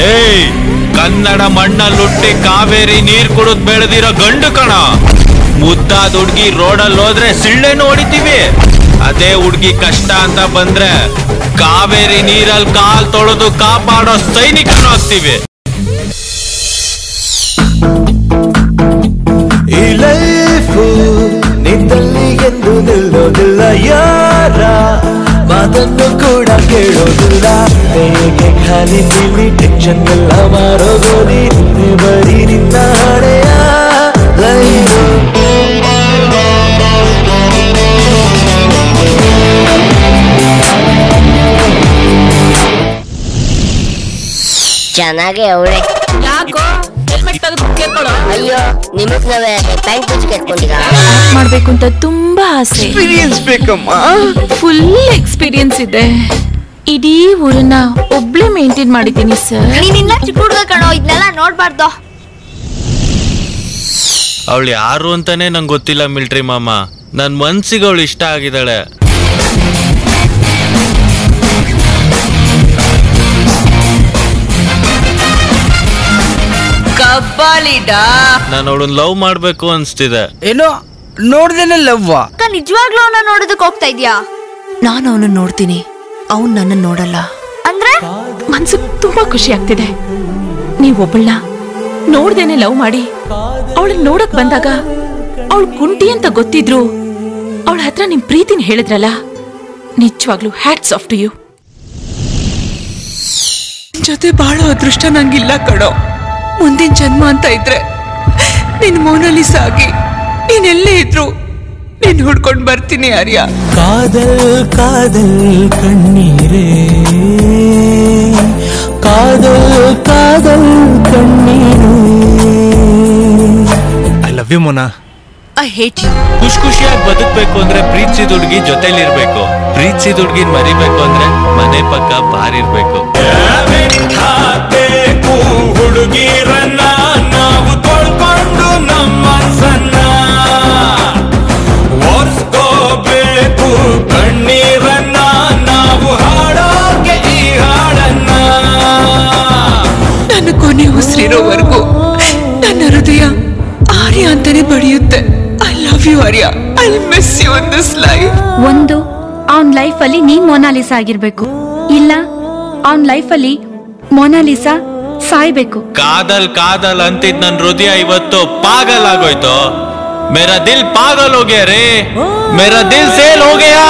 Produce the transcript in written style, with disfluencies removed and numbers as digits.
ಏಯ್, ಕನ್ನಡ ಮಣ್ಣಲ್ಲುಟ್ಟಿ ಕಾವೇರಿ ನೀರ್ ಕುಡಿದ್ ಬೆಳೆದಿರೋ ಗಂಡು ಕಣ. ಮುದ್ದಾದ ಹುಡ್ಗಿ ರೋಡಲ್ಲಿ ಹೋದ್ರೆ ಸಿಳ್ಳೆನು ಹೊಡಿತೀವಿ. ಅದೇ ಹುಡ್ಗಿ ಕಷ್ಟ ಅಂತ ಬಂದ್ರೆ ಕಾವೇರಿ ನೀರಲ್ಲಿ ಕಾಲ್ ತೊಳೆದು ಕಾಪಾಡೋ ಸೈನಿಕನು ಆಗ್ತೀವಿ. ಈ ಲೈಫು ನಿಂತಲ್ಲಿ ಎಂದು ನಿಲ್ಲೋದಿಲ್ಲ, ಯಾರ ಮಾತನ್ನು ಕೂಡ ಕೇಳೋದಿಲ್ಲ. ಹೇಗೆ ಖಾಲಿ ತಿಳಿ ಟೆನ್ಷನ್ ಎಲ್ಲ ಮಾರೋದು ನೀನೆ, ಬರೀ ನಿನ್ನ ಹಣೆಯ ಲೈಫು. ಚೆನ್ನಾಗಿ ಅವಳೆ. ಯಾಕೋ ಹೆಲ್ಮೆಟ್ ತೆಗೆದು ಕೇಳ್ಕೊಳ್ಳೋ. ಅಯ್ಯೋ, ನಿಮಗ್ ನಾವೇ ಬ್ಯಾಂಕ್ ಪೂಜೆ ಕೇಳ್ಕೊಂಡಿದ್ದೀರಾ? ಮಾಡ್ಬೇಕು ಅಂತ ತುಂಬಾ ಆಸೆ. ಎಕ್ಸ್ಪೀರಿಯನ್ಸ್ ಬೇಕಮ್ಮ. ಫುಲ್ ಎಕ್ಸ್ಪೀರಿಯನ್ಸ್ ಇದೆ. ಇಡೀ ಊರನ್ನ ಒಬ್ಳೆ ಮೇಂಟೈನ್ ಮಾಡಿದ್ದೀನಿ ಸರ್. ನೀನಿನ್ನ ಚಿಕ್ಕ ಹುಡುಗ ಕಣೋ, ಇದನ್ನೆಲ್ಲ ನೋಡ್ಬಾರ್ದು. ಅವಳು ಯಾರು ಅಂತಾನೆ ನಂಗೆ ಗೊತ್ತಿಲ್ಲ ಮಿಲ್ಟ್ರಿ ಮಾಮ. ನನ್ ಮನ್ಸಿಗೆ ಅವಳು ಇಷ್ಟ ಆಗಿದ್ದಾಳೆ. ನಾನು ಅವಳನ್ನ ಲವ್ ಮಾಡ್ಬೇಕು ಅನ್ಸ್ತಿದೆ. ಏನೋ ನೋಡ್ದೇನೆ ಲವ್. ನಿಜವಾಗ್ಲೂ ಅವನ್ನ ನೋಡೋದಕ್ಕೆ ಹೋಗ್ತಾ ಇದ್ಯಾ? ನಾನು ಅವನನ್ನ ನೋಡ್ತೀನಿ, ಅವನ್ ನನ್ನ ನೋಡಲ್ಲ. ಅಂದ್ರೆ ಮನ್ಸಿಗೆ ತುಂಬಾ ಖುಷಿ ಆಗ್ತಿದೆ. ನೀವ್ ಒಬ್ಬಳನ್ನ ನೋಡ್ದೇನೆ ಲವ್ ಮಾಡಿ ಅವಳನ್ನ ನೋಡಕ್ ಬಂದಾಗ ಅವಳು ಕುಂಟಿ ಅಂತ ಗೊತ್ತಿದ್ರು ಅವಳ ಹತ್ರ ನಿಮ್ ಪ್ರೀತಿನ ಹೇಳಿದ್ರಲ್ಲ, ನಿಜವಾಗ್ಲೂ ಹ್ಯಾಟ್ಸ್ ಆಫ್ ಟು ಯು. ಜೊತೆ ಬಾಳೋ ಅದೃಷ್ಟ ನಂಗಿಲ್ಲ ಕಣೋ. ಮುಂದಿನ ಜನ್ಮ ಅಂತ ಇದ್ರೆ ನಿನ್ ಮೋನಾಲಿಸಾ ಆಗಿ ನೀನೆಲ್ಲೇ ಇದ್ರು ನೀನ್ ಹುಡ್ಕೊಂಡ್ ಬರ್ತೀನಿ ಆರ್ಯ. ಕಾದಲ್ ಕಾದಲ್ ಕಣ್ಣೀರೇ, ಕಾದಲ್ ಕಾದಲ್ ಕಣ್ಣೀರೇ. I love you Mona. I hate you. ಖುಷಿಯಾಗಿ ಬದುಕ್ಬೇಕು ಅಂದ್ರೆ ಪ್ರೀತಿಸಿದ ಹುಡುಗಿ ಜೊತೆಲಿರ್ಬೇಕು. ಪ್ರೀತಿಸಿದ ಹುಡುಗಿನ ಮರಿಬೇಕು ಅಂದ್ರೆ ಮನೆ ಪಕ್ಕ ಬಾರಿರ್ಬೇಕು. ಹುಡುಗಿರನ್ನ ನಾವು ತೊಳ್ಕೊಂಡು ನಮ್ಮ ಸಣ್ಣ ಒರ್ಸ್ಕೋಬೇಕು. ಕಣ್ಣೀರನ್ನ ನಾವು ಹಾಡೋಕೆ ಈ ಹಾಡನ್ನ. ನನ್ನ ಕೊನೆ ಉಸಿರಿರೋವರೆಗೂ ನನ್ನ ಹೃದಯ ಆರ್ಯ ಅಂತಾನೆ ಬಡಿಯುತ್ತೆ. I love you Arya. I miss you in this life. ಒಂದು ಅವನ್ ಲೈಫ್ ಅಲ್ಲಿ ನೀ ಮೊನಾಲಿಸಾ ಆಗಿರ್ಬೇಕು, ಇಲ್ಲ ಅವನ್ ಲೈಫ್ ಅಲ್ಲಿ ಮೊನಾಲಿಸಾ ಸಾಯ್ಬೇಕು. ಕಾದಲ್ ಕಾದಲ್ ಅಂತಿದ್ ನನ್ ಹೃದಯ ಇವತ್ತು ಪಾಗಲ್ ಆಗೋಯ್ತು. ಮೇರಾ ದಿಲ್ ಪಾಗಲ್ ಹೋ ಗಯಾ ರೇ, ಮೇರಾ ದಿಲ್ ಸೇಲ್ ಹೋ ಗಯಾ.